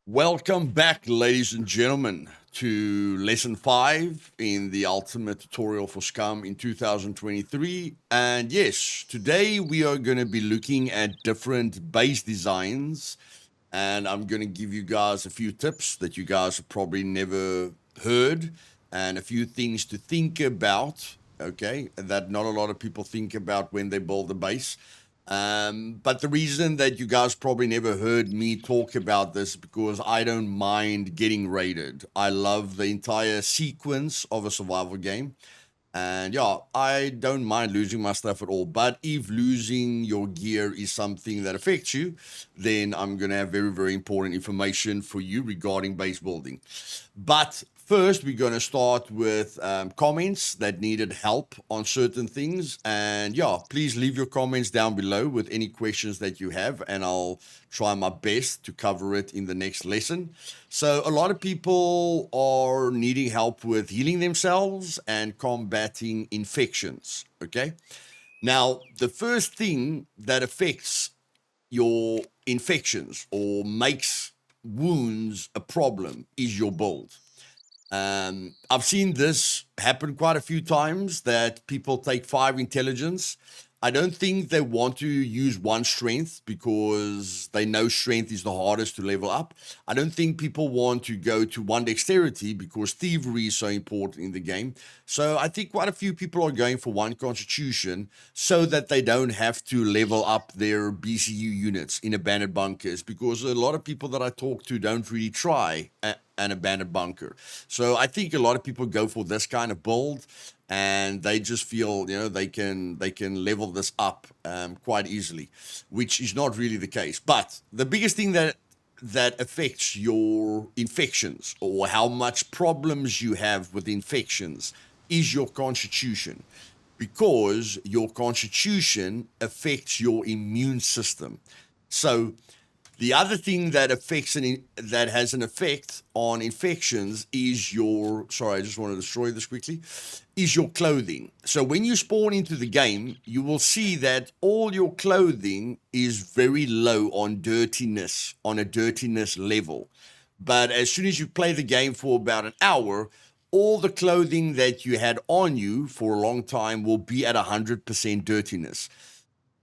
Welcome back, ladies and gentlemen, to lesson 5 in the ultimate tutorial for Scum in 2023. And yes, today we are going to be looking at different base designs, and I'm going to give you guys a few tips that you guys have probably never heard, and a few things to think about, okay, that not a lot of people think about when they build a base. But the reason that you guys probably never heard me talk about this is because I don't mind getting raided. I love the entire sequence of a survival game. And yeah, I don't mind losing my stuff at all. But if losing your gear is something that affects you, then I'm going to have very, very important information for you regarding base building. But first, we're going to start with comments that needed help on certain things. And yeah, please leave your comments down below with any questions that you have, and I'll try my best to cover it in the next lesson. So a lot of people are needing help with healing themselves and combating infections, okay? Now, the first thing that affects your infections or makes wounds a problem is your build. I've seen this happen quite a few times, that people take 5 intelligence. I don't think they want to use 1 strength because they know strength is the hardest to level up. I don't think people want to go to 1 dexterity because thievery is so important in the game. So I think quite a few people are going for 1 constitution so that they don't have to level up their BCU units in abandoned bunkers, because a lot of people that I talk to don't really try an abandoned bunker. So I think a lot of people go for this kind of build, and they just feel, you know, they can level this up quite easily, which is not really the case. But the biggest thing that affects your infections, or how much problems you have with infections, is your constitution, because your constitution affects your immune system. So the other thing that that has an effect on infections is your, sorry, I just want to destroy this quickly, is your clothing. So when you spawn into the game, you will see that all your clothing is very low on dirtiness, on a dirtiness level. But as soon as you play the game for about an hour, all the clothing that you had on you for a long time will be at 100% dirtiness.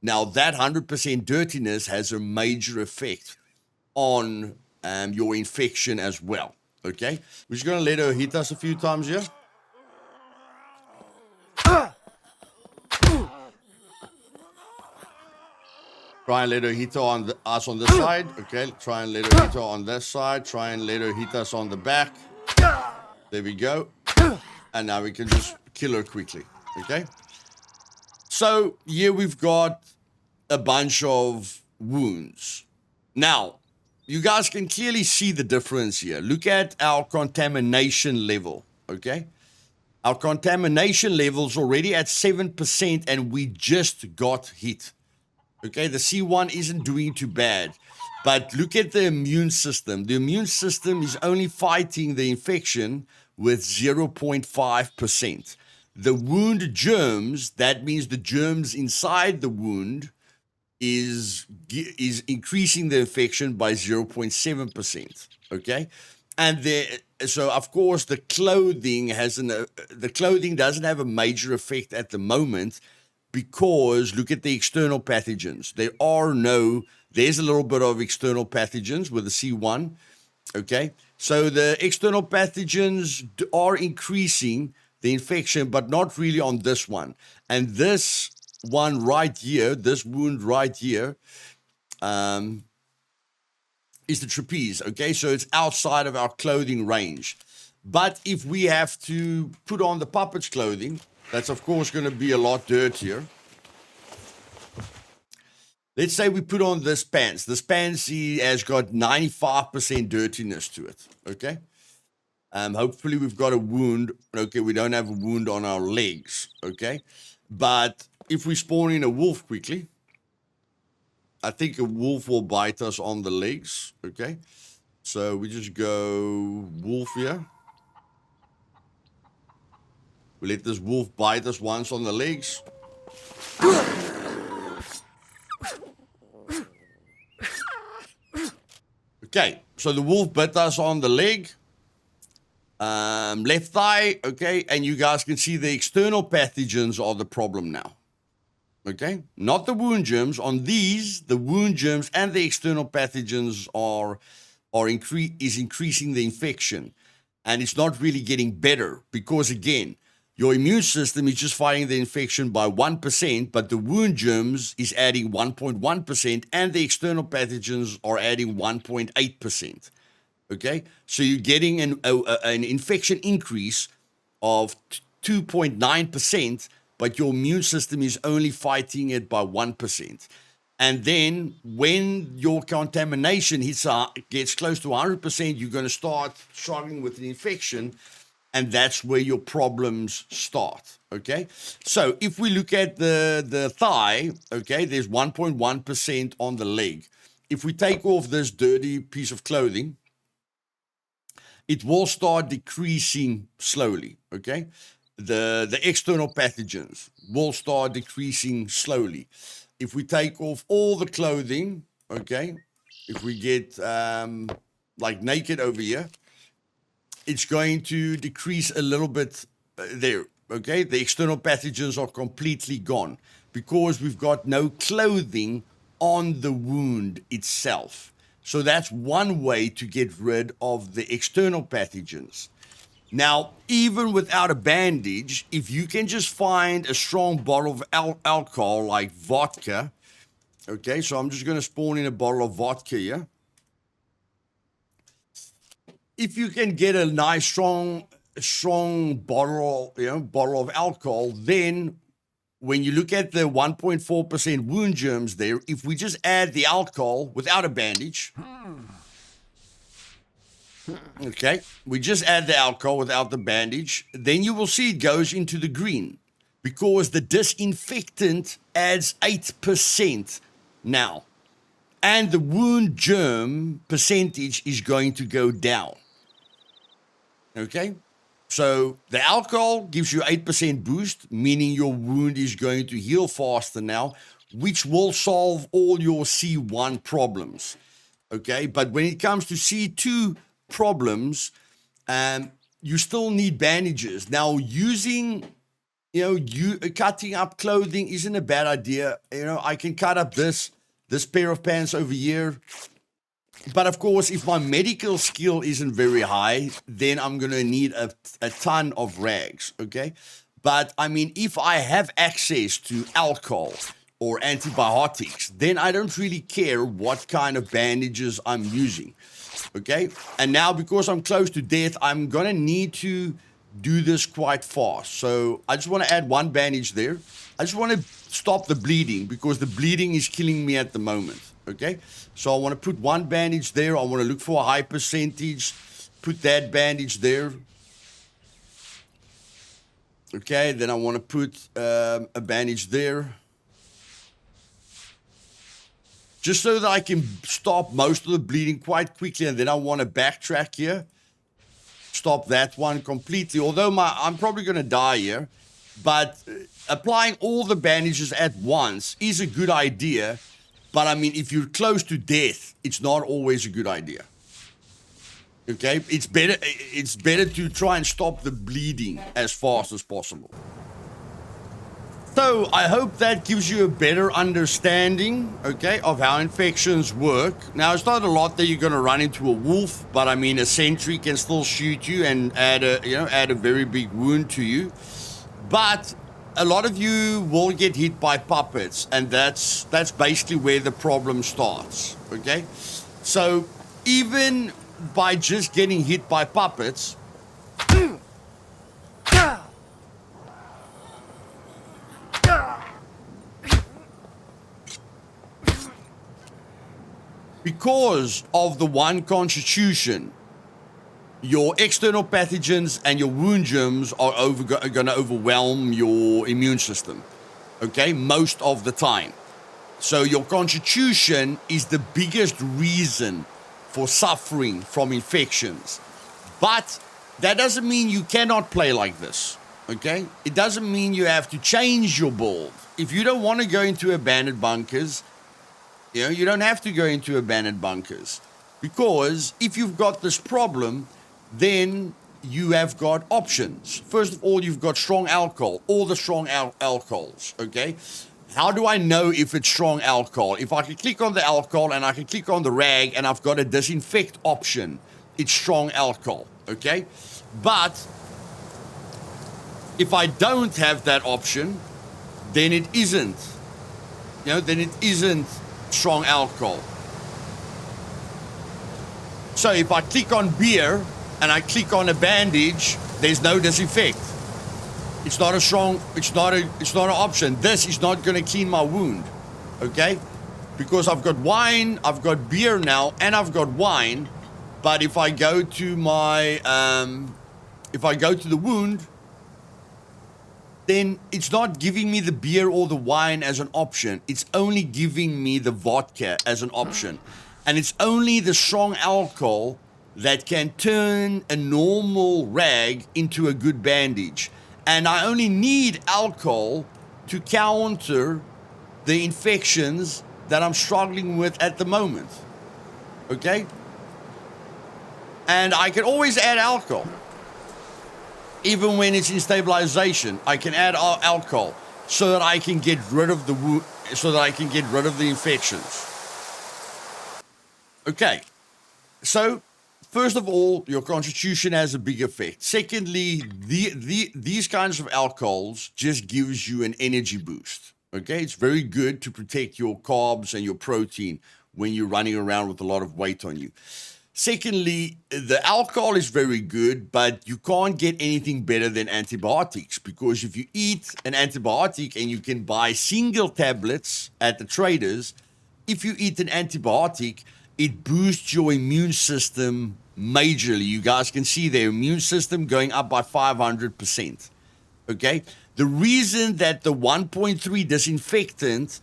Now, that 100% dirtiness has a major effect on your infection as well, okay? We're just going to let her hit us a few times here. Try and let her hit her on us on this side, okay? Try and let her hit her on this side. Try and let her hit us on the back. There we go. And now we can just kill her quickly, okay? So here we've got a bunch of wounds. Now, you guys can clearly see the difference here. Look at our contamination level, okay? Our contamination level's already at 7%, and we just got hit. Okay, the C1 isn't doing too bad. But look at the immune system. The immune system is only fighting the infection with 0.5%. The wound germs, that means the germs inside the wound, is increasing the infection by 0.7%. Okay, and so of course the clothing doesn't have a major effect at the moment, because look at the external pathogens. There's a little bit of external pathogens with the C1. Okay, so the external pathogens are increasing the infection, but not really on this one. And this one right here, this wound right here, is the trapeze, okay? So it's outside of our clothing range. But if we have to put on the puppet's clothing, that's of course going to be a lot dirtier. Let's say we put on this pants. This pants has got 95% dirtiness to it, okay? Hopefully we've got a wound. Okay, we don't have a wound on our legs, okay? But if we spawn in a wolf quickly, I think a wolf will bite us on the legs, okay? So we just go wolf here. We let this wolf bite us once on the legs. Okay, so the wolf bit us on the leg, left thigh, okay, and you guys can see the external pathogens are the problem now. Okay, not the wound germs. On these, the wound germs and the external pathogens is increasing the infection, and it's not really getting better because again, your immune system is just fighting the infection by 1%, but the wound germs is adding 1.1%, and the external pathogens are adding 1.8%. Okay, so you're getting an infection increase of 2.9%, but your immune system is only fighting it by 1%. And then when your contamination gets close to 100%, you're going to start struggling with an infection, and that's where your problems start. Okay, so if we look at the thigh, okay, there's 1.1% on the leg. If we take off this dirty piece of clothing, it will start decreasing slowly, okay? The external pathogens will start decreasing slowly. If we take off all the clothing, okay, if we get like naked over here, it's going to decrease a little bit there, okay? The external pathogens are completely gone because we've got no clothing on the wound itself. So that's one way to get rid of the external pathogens. Now, even without a bandage, if you can just find a strong bottle of alcohol like vodka, okay, so I'm just going to spawn in a bottle of vodka here. If you can get a nice strong bottle, bottle of alcohol, then when you look at the 1.4% wound germs there, if we just add the alcohol without a bandage, okay, we just add the alcohol without the bandage, then you will see it goes into the green because the disinfectant adds 8% now. And the wound germ percentage is going to go down. Okay? So the alcohol gives you 8% boost, meaning your wound is going to heal faster now, which will solve all your C1 problems. Okay? But when it comes to C2 problems, you still need bandages. Now, cutting up clothing isn't a bad idea. I can cut up this pair of pants over here. But of course, if my medical skill isn't very high, then I'm going to need a ton of rags, okay? But I mean, if I have access to alcohol or antibiotics, then I don't really care what kind of bandages I'm using, okay? And now because I'm close to death, I'm going to need to do this quite fast. So I just want to add one bandage there. I just want to stop the bleeding because the bleeding is killing me at the moment. Okay, so I want to put one bandage there. I want to look for a high percentage. Put that bandage there. Okay, then I want to put a bandage there. Just so that I can stop most of the bleeding quite quickly. And then I want to backtrack here. Stop that one completely. Although I'm probably going to die here. But applying all the bandages at once is a good idea. But I mean, if you're close to death, it's not always a good idea. Okay? It's better to try and stop the bleeding as fast as possible. So I hope that gives you a better understanding, okay, of how infections work. Now, it's not a lot that you're going to run into a wolf, but I mean, a sentry can still shoot you and add a very big wound to you. But a lot of you will get hit by puppets, and that's basically where the problem starts, okay? So even by just getting hit by puppets, because of the one constitution, your external pathogens and your wound germs are going to overwhelm your immune system, okay, most of the time. So your constitution is the biggest reason for suffering from infections. But that doesn't mean you cannot play like this, okay? It doesn't mean you have to change your build. If you don't want to go into abandoned bunkers, you don't have to go into abandoned bunkers. Because if you've got this problem, then you have got options. First of all, you've got strong alcohol, all the strong alcohols, okay? How do I know if it's strong alcohol? If I can click on the alcohol and I can click on the rag and I've got a disinfect option, it's strong alcohol, okay? But if I don't have that option, then it isn't. Then it isn't strong alcohol. So if I click on beer and I click on a bandage, there's no disinfect. It's not a strong, it's not an option. This is not going to clean my wound, okay? Because I've got wine, I've got beer now, and I've got wine. But if I go to the wound, then it's not giving me the beer or the wine as an option. It's only giving me the vodka as an option. And it's only the strong alcohol that can turn a normal rag into a good bandage. And I only need alcohol to counter the infections that I'm struggling with at the moment. Okay? And I can always add alcohol. Even when it's in stabilization, I can add alcohol so that I can get rid of the infections. Okay, so first of all, your constitution has a big effect. Secondly, these kinds of alcohols just gives you an energy boost. Okay, it's very good to protect your carbs and your protein when you're running around with a lot of weight on you. Secondly, the alcohol is very good, but you can't get anything better than antibiotics, because if you eat an antibiotic, and you can buy single tablets at the traders, if you eat an antibiotic, it boosts your immune system majorly. You guys can see their immune system going up by 500%. Okay? The reason that the 1.3 disinfectant,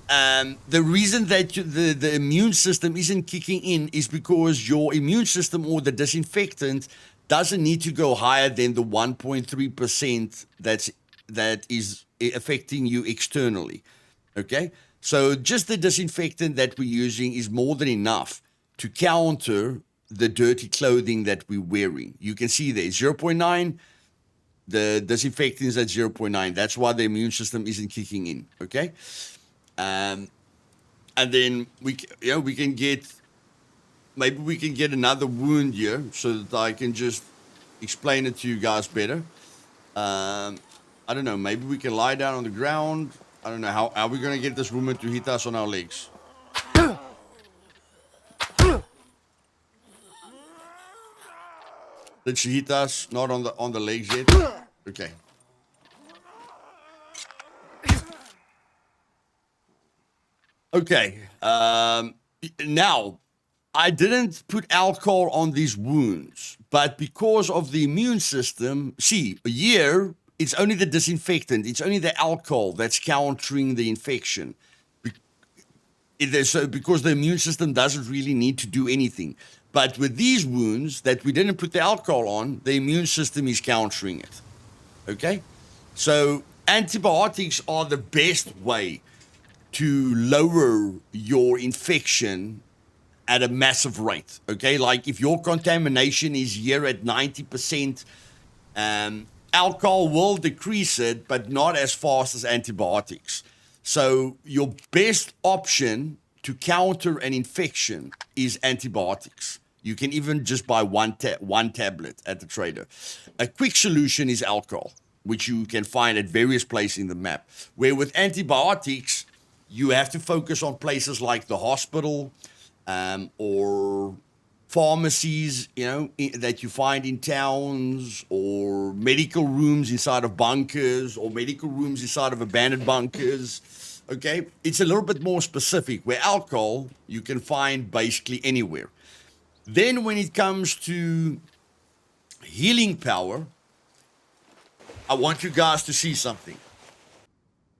the reason that the immune system isn't kicking in is because your immune system or the disinfectant doesn't need to go higher than the 1.3% that is affecting you externally. Okay? So just the disinfectant that we're using is more than enough to counter the dirty clothing that we're wearing. You can see there, 0.9, the disinfectant is at 0.9. That's why the immune system isn't kicking in, okay? And then we can get another wound here so that I can just explain it to you guys better. I don't know, maybe we can lie down on the ground. I don't know, how are we going to get this woman to hit us on our legs? Did she hit us? Not on the legs yet? Okay. Okay. Now, I didn't put alcohol on these wounds, but because of the immune system, it's only the disinfectant, it's only the alcohol that's countering the infection. Because the immune system doesn't really need to do anything. But with these wounds that we didn't put the alcohol on, the immune system is countering it. Okay? So antibiotics are the best way to lower your infection at a massive rate. Okay? Like if your contamination is here at 90%, alcohol will decrease it, but not as fast as antibiotics. So your best option to counter an infection is antibiotics. You can even just buy one tablet at the trader. A quick solution is alcohol, which you can find at various places in the map. Where with antibiotics, you have to focus on places like the hospital or pharmacies, that you find in towns, or medical rooms inside of bunkers, or medical rooms inside of abandoned bunkers. Okay, it's a little bit more specific, where alcohol you can find basically anywhere. Then when it comes to healing power, I want you guys to see something.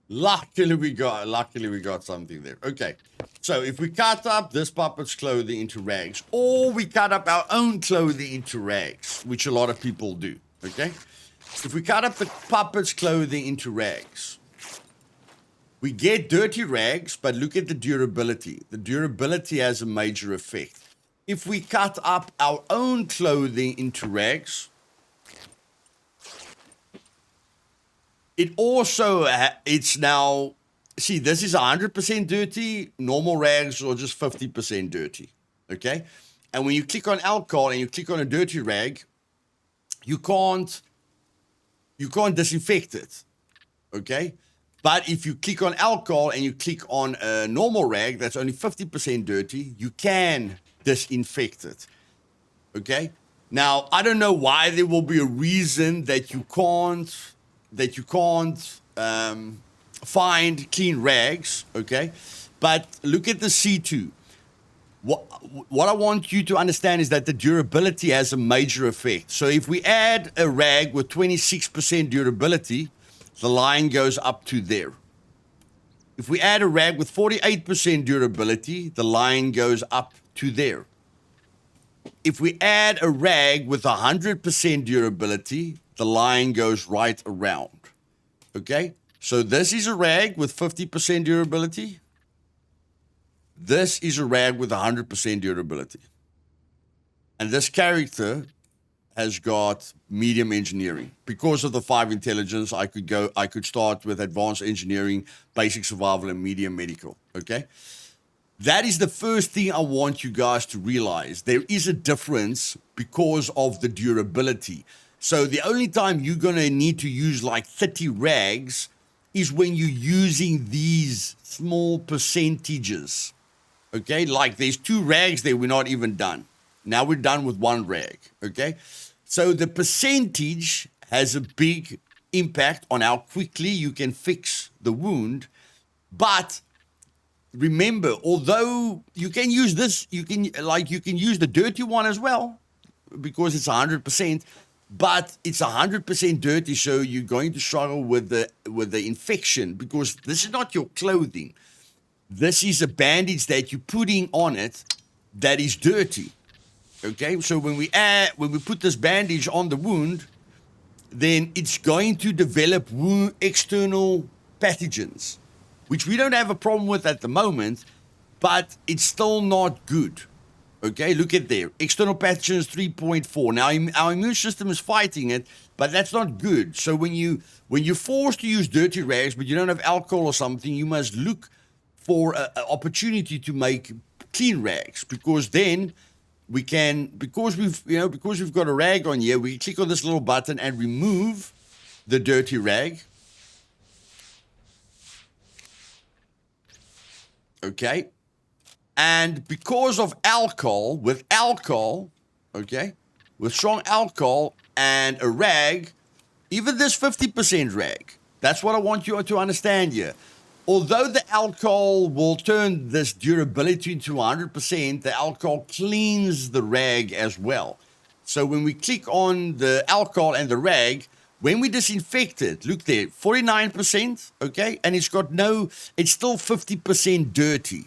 Luckily we got something there. Okay, so if we cut up this puppet's clothing into rags, or we cut up our own clothing into rags, which a lot of people do, okay? If we cut up the puppet's clothing into rags, we get dirty rags, but look at the durability. The durability has a major effect. if we cut up our own clothing into rags, it also, it's now, see, this is 100% dirty. Normal rags are just 50% dirty, okay? And when you click on alcohol and you click on a dirty rag, you can't disinfect it, okay? But if you click on alcohol and you click on a normal rag that's only 50% dirty, you can disinfect it, okay? Now, I don't know why there will be a reason that you can't find clean rags, okay? But look at the C2. What I want you to understand is that the durability has a major effect. So if we add a rag with 26% durability, the line goes up to there. If we add a rag with 48% durability, the line goes up to there. If we add a rag with 100% durability, the line goes right around. Okay? So this is a rag with 50% durability. This is a rag with 100% durability. And this character has got medium engineering. Because of the 5 intelligence, I could start with advanced engineering, basic survival, and medium medical. Okay? That is the first thing I want you guys to realize. There is a difference because of the durability. So the only time you're going to need to use like 30 rags is when you're using these small percentages. Okay, like there's 2 rags there, we're not even done. Now we're done with 1 rag, okay? So the percentage has a big impact on how quickly you can fix the wound. But remember, although you can use this, you can use the dirty one as well because it's 100%, but it's 100% dirty, so you're going to struggle with the infection because this is not your clothing. This is a bandage that you're putting on it that is dirty. Okay, so when we put this bandage on the wound, then it's going to develop external pathogens, which we don't have a problem with at the moment, but it's still not good. Okay, look at there. External pathogens 3.4. Now our immune system is fighting it, but that's not good. So when you're forced to use dirty rags, but you don't have alcohol or something, you must look for an opportunity to make clean rags, because then we can, because we've got a rag on here, we can click on this little button and remove the dirty rag. Okay. And because of alcohol, with strong alcohol and a rag, even this 50% rag, that's what I want you to understand here. Although the alcohol will turn this durability into 100%, the alcohol cleans the rag as well. So when we click on the alcohol and the rag, when we disinfect it, look there, 49%, okay? And it's still 50% dirty.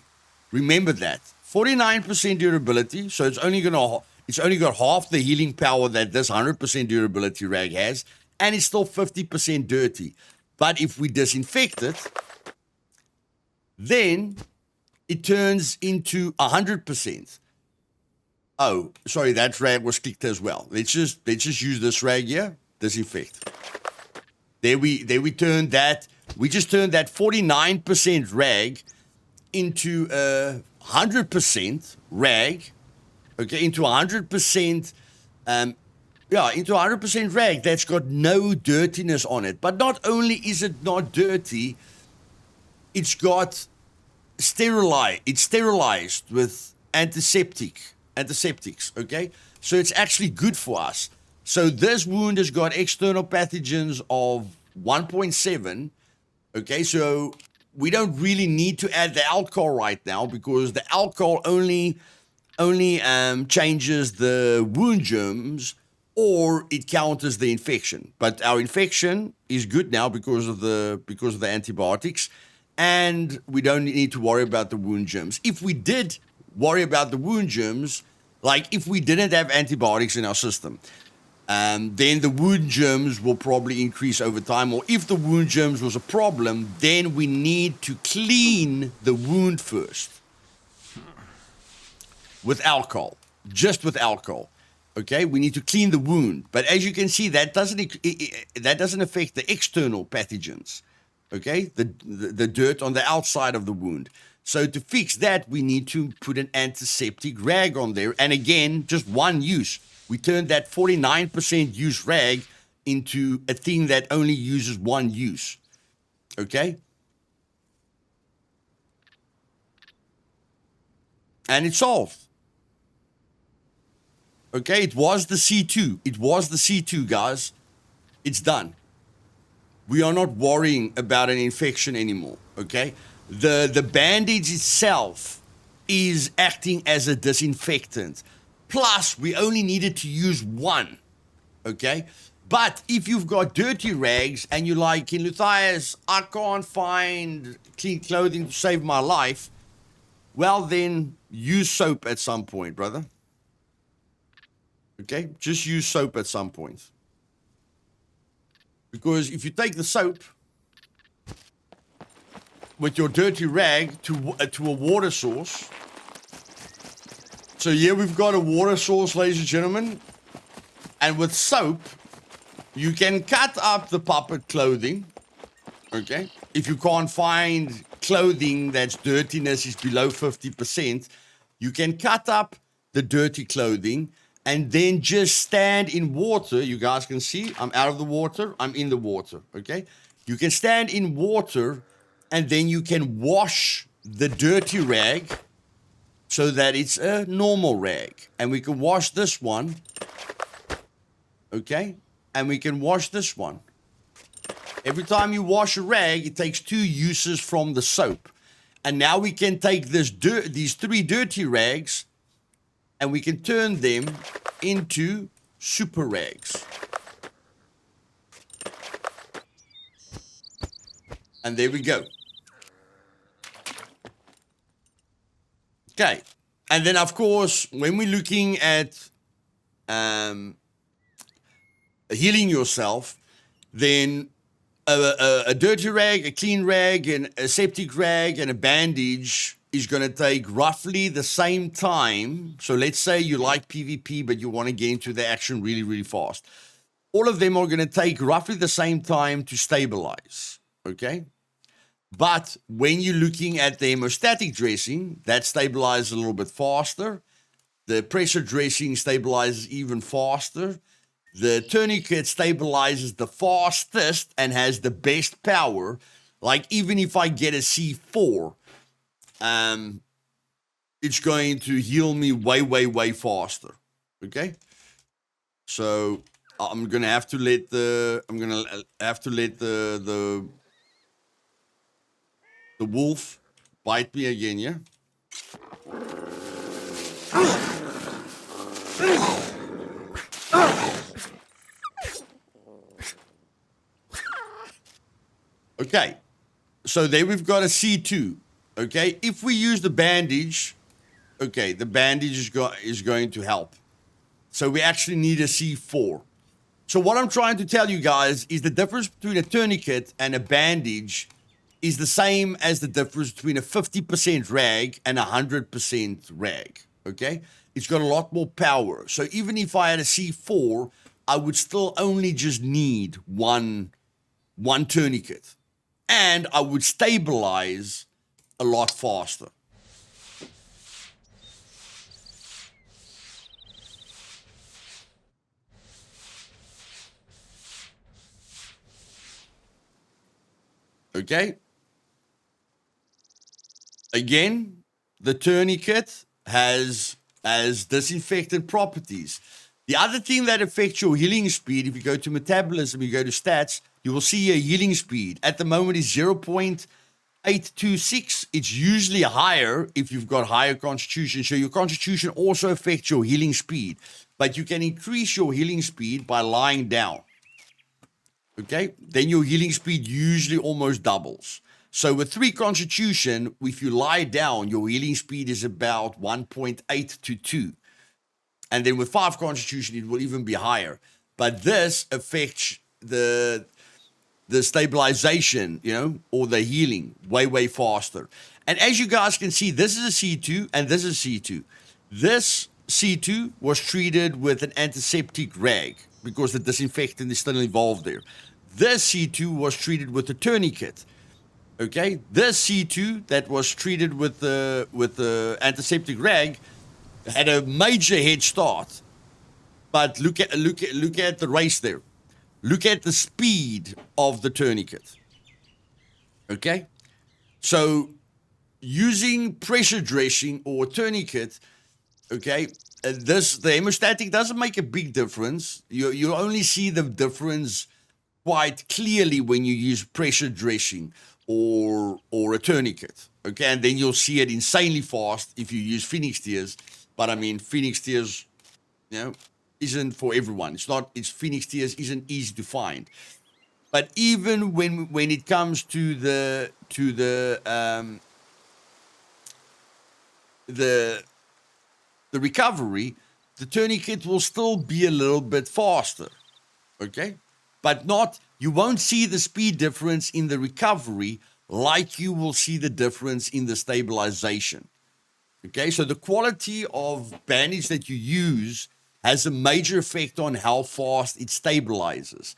Remember that. 49% durability, so it's only got half the healing power that this 100% durability rag has, and it's still 50% dirty. But if we disinfect it, then it turns into 100%. Oh, sorry, that rag was clicked as well. Let's just use this rag here, disinfect. There we turned that, we just turned that 49% rag into a 100% rag, okay, into 100%, into 100% rag that's got no dirtiness on it. But not only is it not dirty, it's got it's sterilized with antiseptics, okay? So it's actually good for us. So this wound has got external pathogens of 1.7, okay? So we don't really need to add the alcohol right now because the alcohol only changes the wound germs, or it counters the infection. But our infection is good now because of the antibiotics, and we don't need to worry about the wound germs. If we did worry about the wound germs, like if we didn't have antibiotics in our system, then the wound germs will probably increase over time. Or if the wound germs was a problem, then we need to clean the wound first with alcohol. just with alcohol. Okay, we need to clean the wound, but as you can see, that doesn't affect the external pathogens. Okay, the dirt on the outside of the wound. So to fix that, we need to put an antiseptic rag on there, and again, just one use. We turned that 49% use rag into a thing that only uses one use. Okay, and it's solved. Okay, it was the C2. It was the C2, guys. It's done. We are not worrying about an infection anymore, okay? The bandage itself is acting as a disinfectant. Plus, we only needed to use one, okay? But if you've got dirty rags and you're like, in Luthais, I can't find clean clothing to save my life, well then, use soap at some point, brother. Okay, just use soap at some point. Because if you take the soap with your dirty rag to a water source. So here we've got a water source, ladies and gentlemen. And with soap, you can cut up the puppet clothing. Okay, if you can't find clothing that's dirtiness is below 50%, you can cut up the dirty clothing and then just stand in water. You guys can see I'm out of the water, I'm in the water, okay? You can stand in water and then you can wash the dirty rag so that it's a normal rag. And we can wash this one, okay? And we can wash this one. Every time you wash a rag, it takes 2 uses from the soap. And now we can take these 3 dirty rags and we can turn them into super rags. And there we go. Okay. And then, of course, when we're looking at healing yourself, then a dirty rag, a clean rag, and a septic rag, and a bandage is going to take roughly the same time. So let's say you like PvP, but you want to get into the action really, really fast. All of them are going to take roughly the same time to stabilize, okay? But when you're looking at the hemostatic dressing, that stabilizes a little bit faster. The pressure dressing stabilizes even faster. The tourniquet stabilizes the fastest and has the best power. Like even if I get a C4, it's going to heal me way, way, way faster. Okay, so I'm gonna have to let the wolf bite me again. Yeah. Okay, so there we've got a C2. Okay, if we use the bandage, okay, the bandage is going to help. So we actually need a C4. So what I'm trying to tell you guys is the difference between a tourniquet and a bandage is the same as the difference between a 50% rag and a 100% rag. Okay, it's got a lot more power. So even if I had a C4, I would still only just need one tourniquet, and I would stabilize a lot faster. Okay. Again, the tourniquet has disinfectant properties. The other thing that affects your healing speed, if you go to metabolism, you go to stats, you will see your healing speed. At the moment is 0.826. It's usually higher if you've got higher constitution. So your constitution also affects your healing speed. But you can increase your healing speed by lying down. Okay? Then your healing speed usually almost doubles. So with 3 constitution, if you lie down, your healing speed is about 1.8 to 2. And then with 5 constitution, it will even be higher. But this affects the stabilization, you know, or the healing way, way faster. And as you guys can see, this is a C2 and this is C2. This C2 was treated with an antiseptic rag because the disinfectant is still involved there. This C2 was treated with a tourniquet. Okay, this C2 that was treated with the antiseptic rag had a major head start. But look at the race there. Look at the speed of the tourniquet. Okay, so using pressure dressing or tourniquet, okay, the hemostatic doesn't make a big difference. You only see the difference quite clearly when you use pressure dressing or a tourniquet. Okay, and then you'll see it insanely fast if you use Phoenix tears. But I mean, Phoenix tears, isn't for everyone. It's Phoenix tears isn't easy to find. But even when it comes to the recovery, the tourniquet will still be a little bit faster. Okay? But you won't see the speed difference in the recovery like you will see the difference in the stabilization. Okay, so the quality of bandage that you use has a major effect on how fast it stabilizes.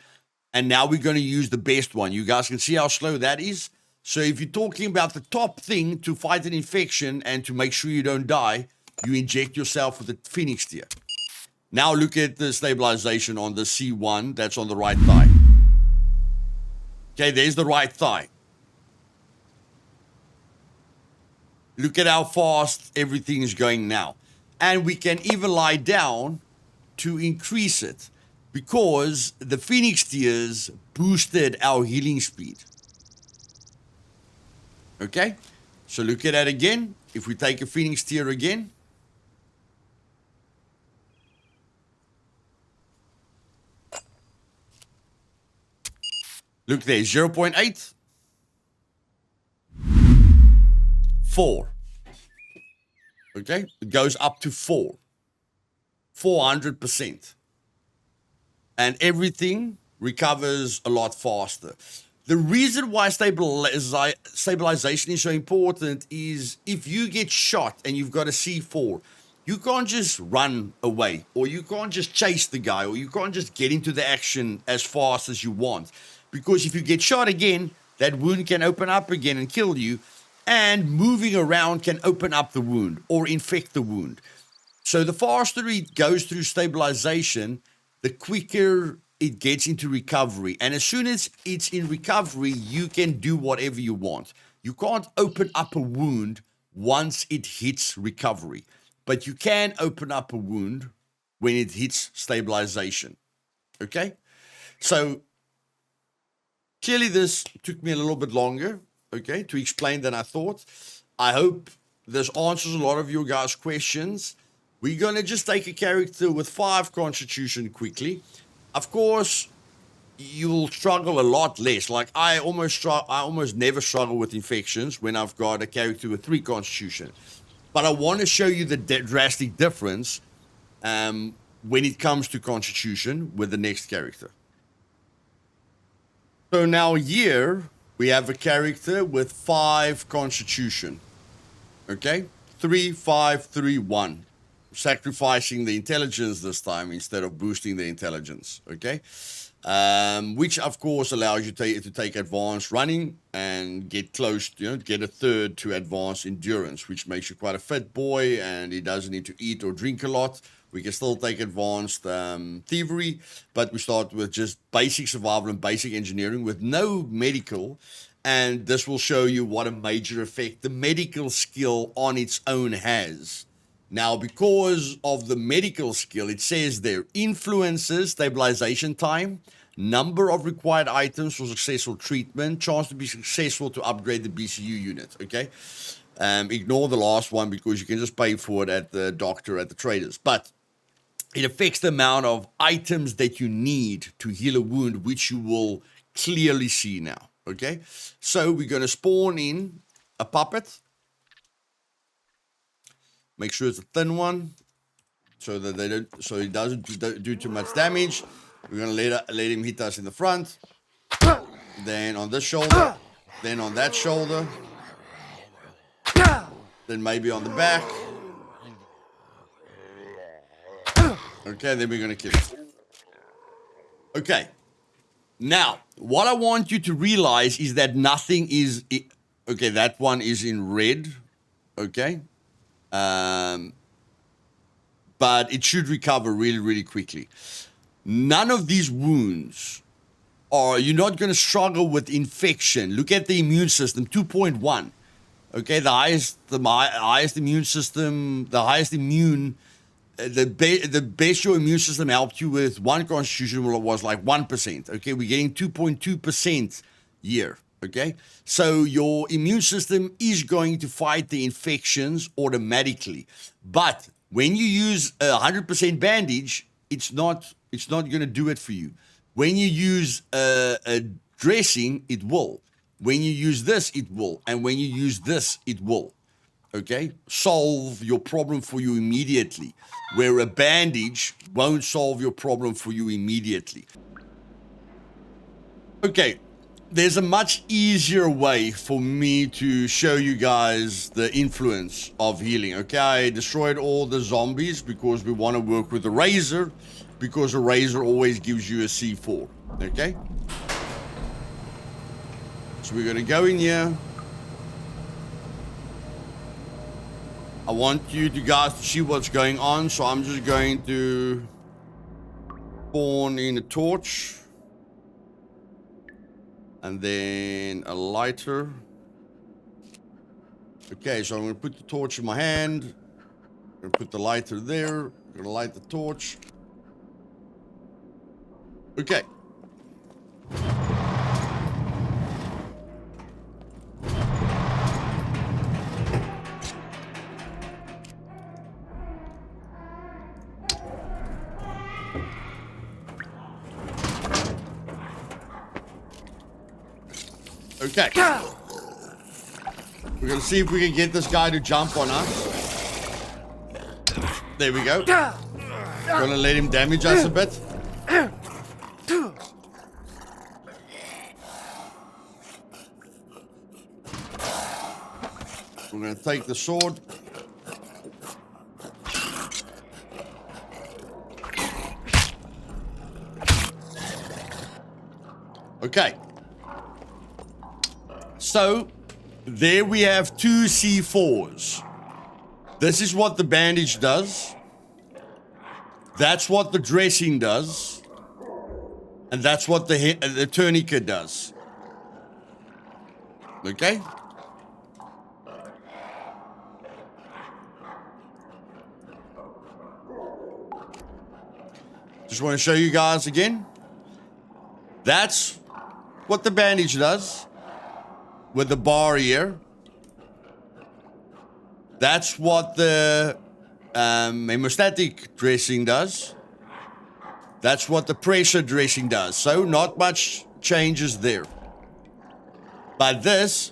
And now we're going to use the best one. You guys can see how slow that is. So if you're talking about the top thing to fight an infection and to make sure you don't die, you inject yourself with a Phoenix tear. Now look at the stabilization on the C1 that's on the right thigh. Okay, there's the right thigh. Look at how fast everything is going now. And we can even lie down to increase it because the Phoenix tears boosted our healing speed. Okay, so look at that again. If we take a Phoenix tear again, look there, 0.8, 4. Okay, it goes up to 400%. And everything recovers a lot faster. The reason why stabilization is so important is if you get shot and you've got a C4, you can't just run away, or you can't just chase the guy, or you can't just get into the action as fast as you want. Because if you get shot again, that wound can open up again and kill you, and moving around can open up the wound or infect the wound. So the faster it goes through stabilization, the quicker it gets into recovery. And as soon as it's in recovery, you can do whatever you want. You can't open up a wound once it hits recovery, but you can open up a wound when it hits stabilization. Okay? So clearly this took me a little bit longer, okay, to explain than I thought. I hope this answers a lot of your guys' questions. We're going to just take a character with 5 constitution quickly. Of course, you'll struggle a lot less. Like I almost never struggle with infections when I've got a character with 3 constitution. But I want to show you the drastic difference when it comes to constitution with the next character. So now here we have a character with 5 constitution. Okay? 3, 5, 3, 1. Sacrificing the intelligence this time instead of boosting the intelligence. Okay? Which of course allows you to take advanced running and get close, get a 3rd to advanced endurance, which makes you quite a fit boy, and he doesn't need to eat or drink a lot. We can still take advanced thievery, but we start with just basic survival and basic engineering with no medical, and this will show you what a major effect the medical skill on its own has. Now, because of the medical skill, it says there, influences stabilization time, number of required items for successful treatment, chance to be successful to upgrade the BCU unit, okay? Ignore the last one because you can just pay for it at the doctor, at the traders. But it affects the amount of items that you need to heal a wound, which you will clearly see now, okay? So we're going to spawn in a puppet. Make sure it's a thin one, so that he doesn't do too much damage. We're gonna let him hit us in the front, then on this shoulder, then on that shoulder, then maybe on the back, Okay, then we're going to kill it. Okay. Now, what I want you to realize is that nothing is... Okay, that one is in red. Okay. But it should recover really, really quickly. None of these wounds are... You're not going to struggle with infection. Look at the immune system, 2.1. Okay, the highest immune system, the highest immune... The best your immune system helped you with one constitution was like 1%. Okay, we're getting 2.2% here. Okay, so your immune system is going to fight the infections automatically. But when you use 100% bandage, it's not going to do it for you. When you use a dressing, it will. When you use this, it will. And when you use this, it will. Okay, solve your problem for you immediately, where a bandage won't solve your problem for you immediately. Okay, there's a much easier way for me to show you guys the influence of healing. Okay, I destroyed all the zombies because we want to work with the razor, because a razor always gives you a C4. Okay, so we're going to go in here. I want you guys to see what's going on, so I'm just going to spawn in a torch. And then a lighter. Okay, so I'm going to put the torch in my hand. I'm going to put the lighter there. I'm going to light the torch. Okay. Okay. We're going to see if we can get this guy to jump on us. There we go. Going to let him damage us a bit. We're going to take the sword. Okay. So, there we have 2 C4s. This is what the bandage does. That's what the dressing does. And that's what the tourniquet does. Okay? Just want to show you guys again. That's what the bandage does. With the bar here. That's what the hemostatic dressing does. That's what the pressure dressing does. So not much changes there. But this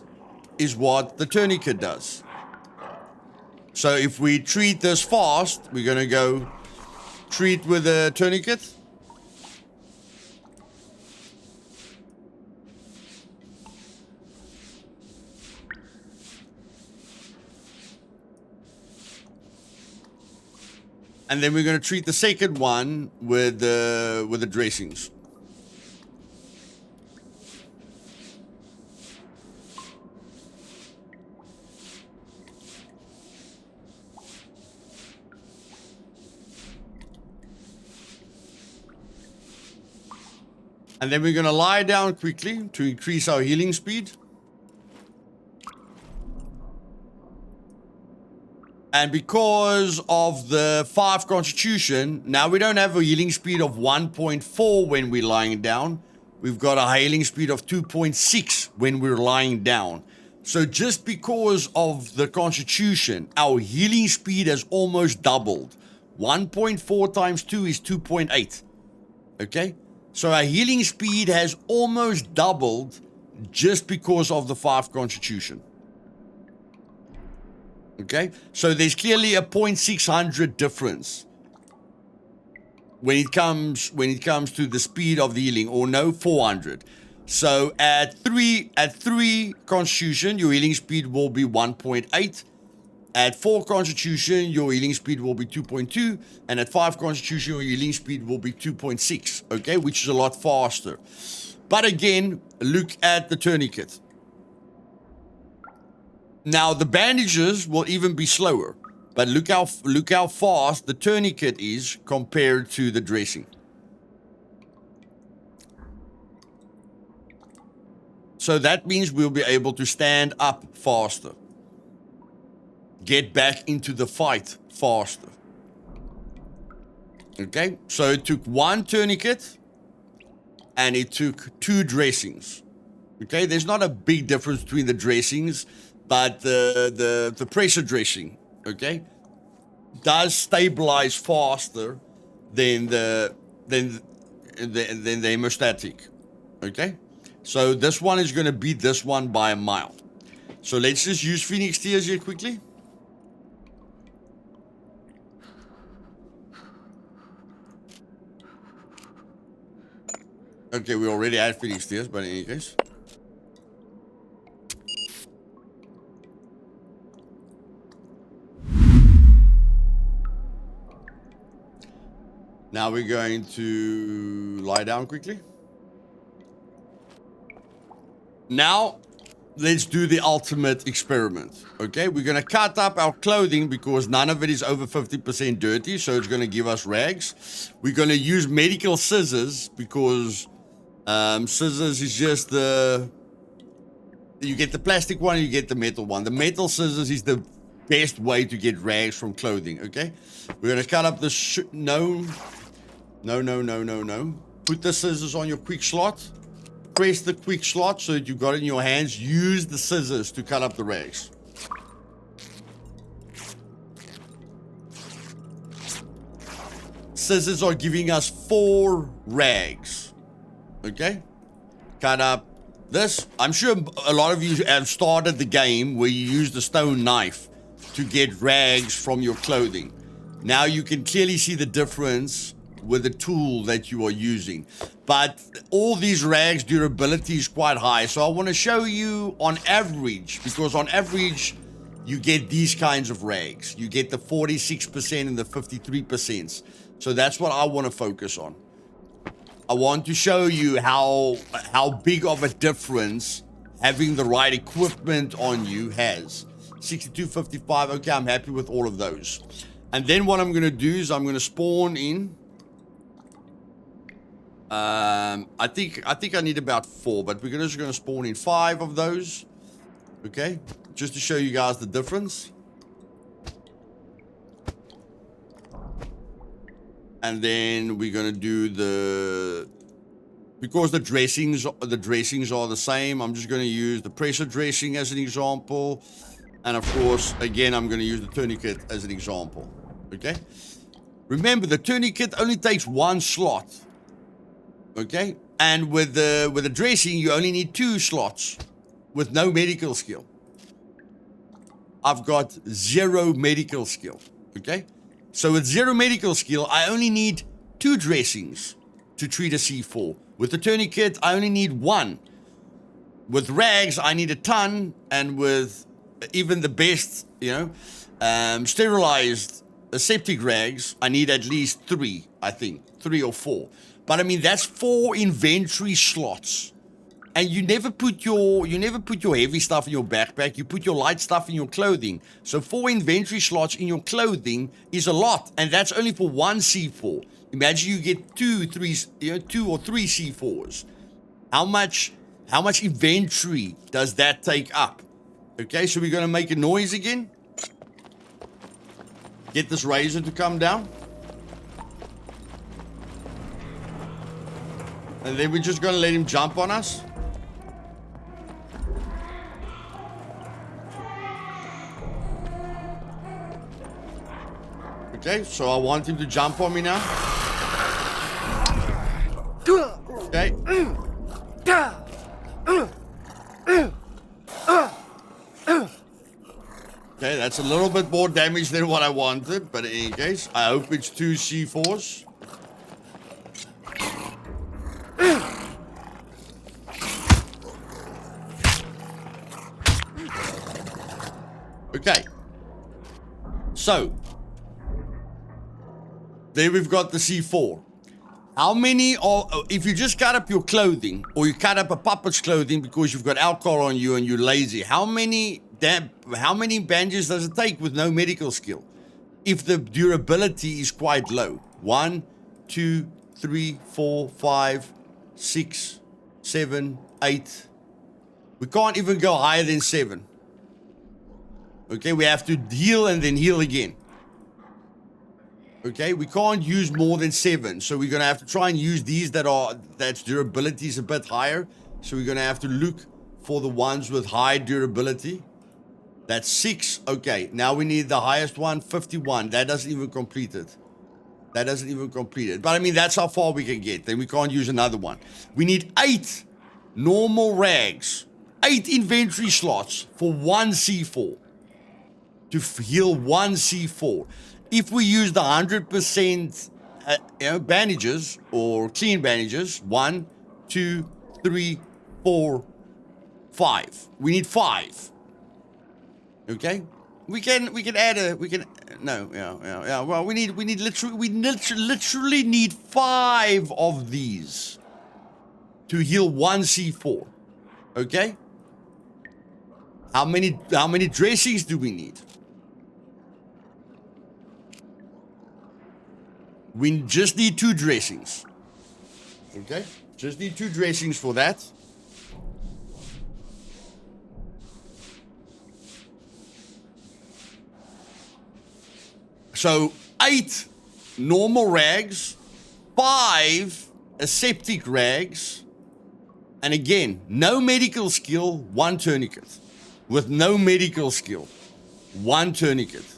is what the tourniquet does. So if we treat this fast, we're going to go treat with a tourniquet. And then we're going to treat the second one with the dressings. And then we're going to lie down quickly to increase our healing speed. And because of the 5 constitution, now we don't have a healing speed of 1.4 when we're lying down. We've got a healing speed of 2.6 when we're lying down. So just because of the constitution, our healing speed has almost doubled. 1.4 times 2 is 2.8. Okay? So our healing speed has almost doubled just because of the 5 constitution. Okay, so there's clearly a 0.600 difference when it comes to the speed of the healing, or no, 400. So at 3 constitution, your healing speed will be 1.8. At 4 constitution, your healing speed will be 2.2, and at 5 constitution, your healing speed will be 2.6, okay, which is a lot faster. But again, look at the tourniquet. Now, the bandages will even be slower, but look how fast the tourniquet is compared to the dressing. So that means we'll be able to stand up faster. Get back into the fight faster. Okay, so it took 1 tourniquet and it took 2 dressings. Okay, there's not a big difference between the dressings, but the pressure dressing, okay, does stabilize faster than the hemostatic. Okay, so this one is going to beat this one by a mile. So let's just use Phoenix Tears here quickly. Okay, we already had Phoenix Tears, but in any case. Now we're going to lie down quickly. Now, let's do the ultimate experiment. Okay, we're going to cut up our clothing because none of it is over 50% dirty, so it's going to give us rags. We're going to use medical scissors because scissors is just you get the plastic one, you get the metal one. The metal scissors is the best way to get rags from clothing, okay? We're going to cut up the no. Put the scissors on your quick slot. Press the quick slot so that you got it in your hands. Use the scissors to cut up the rags. Scissors are giving us 4 rags. Okay, cut up this. I'm sure a lot of you have started the game where you use the stone knife to get rags from your clothing. Now you can clearly see the difference with the tool that you are using. But all these rags durability is quite high. So I want to show you on average, because on average you get these kinds of rags. You get the 46% and the 53%. So that's what I want to focus on. I want to show you how big of a difference having the right equipment on you has. 62.55, okay, I'm happy with all of those. And then what I'm going to do is I'm going to spawn in. I think I need about 4, but we're just going to spawn in 5 of those. Okay, just to show you guys the difference. And then we're going to do because the dressings are the same, I'm just going to use the pressure dressing as an example. And of course, again, I'm going to use the tourniquet as an example. Okay. Remember, the tourniquet only takes 1 slot. Okay. And with the dressing, you only need 2 slots with no medical skill. I've got 0 medical skill. Okay. So with 0 medical skill, I only need 2 dressings to treat a C4. With the tourniquet, I only need 1. With rags, I need a ton. And with even the best, sterilized aseptic rags, I need at least 3, I think. 3 or 4. But I mean, that's 4 inventory slots. And you never put your heavy stuff in your backpack. You put your light stuff in your clothing. So 4 inventory slots in your clothing is a lot, and that's only for 1 C4. Imagine you get 2 or 3 C4s. How much inventory does that take up? Okay, so we're gonna make a noise again. Get this razor to come down. And then we're just gonna let him jump on us. Okay, so I want him to jump on me now. Okay. Okay, that's a little bit more damage than what I wanted, but in any case, I hope it's 2 C4s. Okay. So, there we've got the C4. How many, if you just cut up your clothing, or you cut up a puppet's clothing because you've got alcohol on you and you're lazy, how many bandages does it take with no medical skill? If the durability is quite low. 1, 2, 3, 4, 5, 6, 7, 8. We can't even go higher than 7. Okay, we have to heal and then heal again. Okay, we can't use more than 7. So we're going to have to try and use these that's durability is a bit higher. So we're going to have to look for the ones with high durability. That's 6. Okay, now we need the highest one, 51. That doesn't even complete it. But I mean, that's how far we can get. Then we can't use another one. We need 8 normal rags. 8 inventory slots for 1 C4. To heal 1 C4. If we use the 100% bandages or clean bandages, 1, 2, 3, 4, 5. We need 5. Okay, we can add well, we literally need 5 of these to heal 1 C4. Okay, how many dressings do we need? We just need 2 dressings. Okay? Just need 2 dressings for that. So 8 normal rags, 5 aseptic rags, and again, no medical skill, 1 tourniquet. With no medical skill, 1 tourniquet.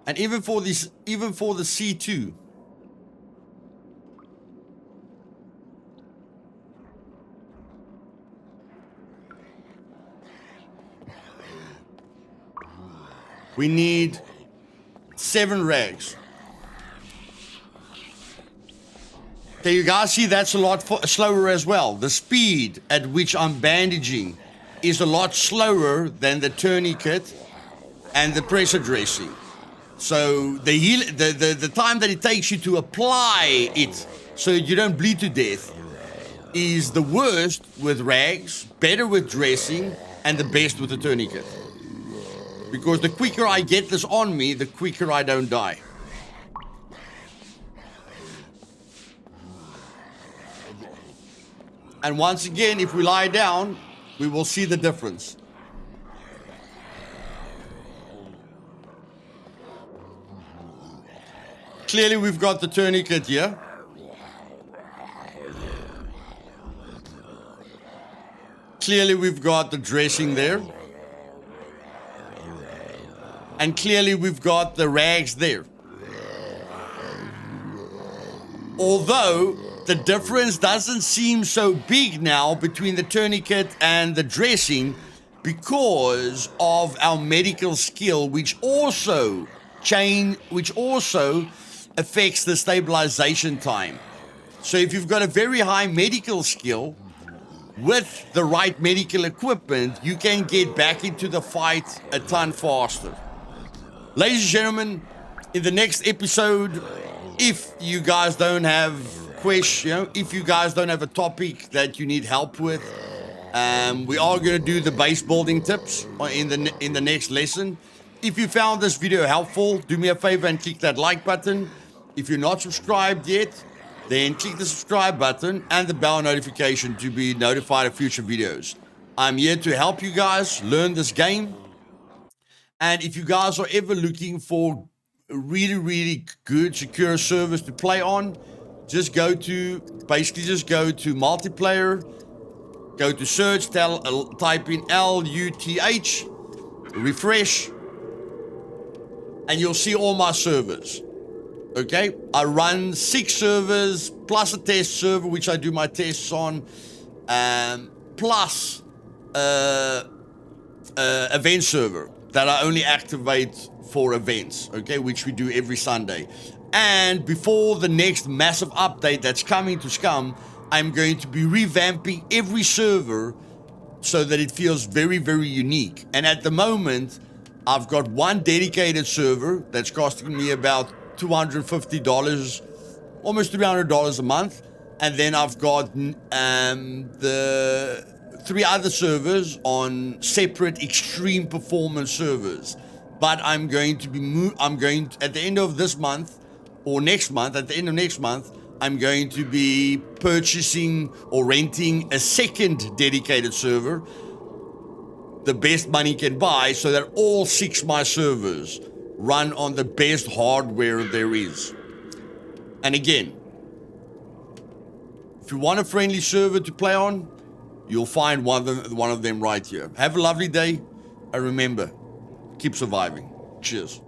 And even for the C2, we need 7 rags. Okay, you guys see that's a lot slower as well. The speed at which I'm bandaging is a lot slower than the tourniquet and the pressure dressing. So the time that it takes you to apply it so you don't bleed to death is the worst with rags, better with dressing, and the best with the tourniquet. Because the quicker I get this on me, the quicker I don't die. And once again, if we lie down, we will see the difference. Clearly, we've got the tourniquet here. Clearly, we've got the dressing there. And clearly, we've got the rags there. Although, the difference doesn't seem so big now between the tourniquet and the dressing because of our medical skill, which also affects the stabilization time. So if you've got a very high medical skill with the right medical equipment, you can get back into the fight a ton faster. Ladies and gentlemen, in the next episode, if you guys don't have if you guys don't have a topic that you need help with, we are going to do the base building tips in the next lesson. If you found this video helpful, do me a favor and click that like button. If you're not subscribed yet, then click the subscribe button and the bell notification to be notified of future videos. I'm here to help you guys learn this game. And if you guys are ever looking for a really, really good, secure service to play on, just go to multiplayer, go to search, type in Luthais, refresh, and you'll see all my servers. Okay, I run 6 servers plus a test server, which I do my tests on, plus event server that I only activate for events, okay, which we do every Sunday. And before the next massive update that's coming to Scum, I'm going to be revamping every server so that it feels very, very unique. And at the moment, I've got one dedicated server that's costing me about $250, almost $300 a month. And then I've got the 3 other servers on separate extreme performance servers. But I'm going to be at the end of this month, or next month, at the end of next month, I'm going to be purchasing or renting a second dedicated server, the best money can buy, so that all 6 my servers run on the best hardware there is. And again, if you want a friendly server to play on, you'll find one of them right here. Have a lovely day, and remember, keep surviving. Cheers.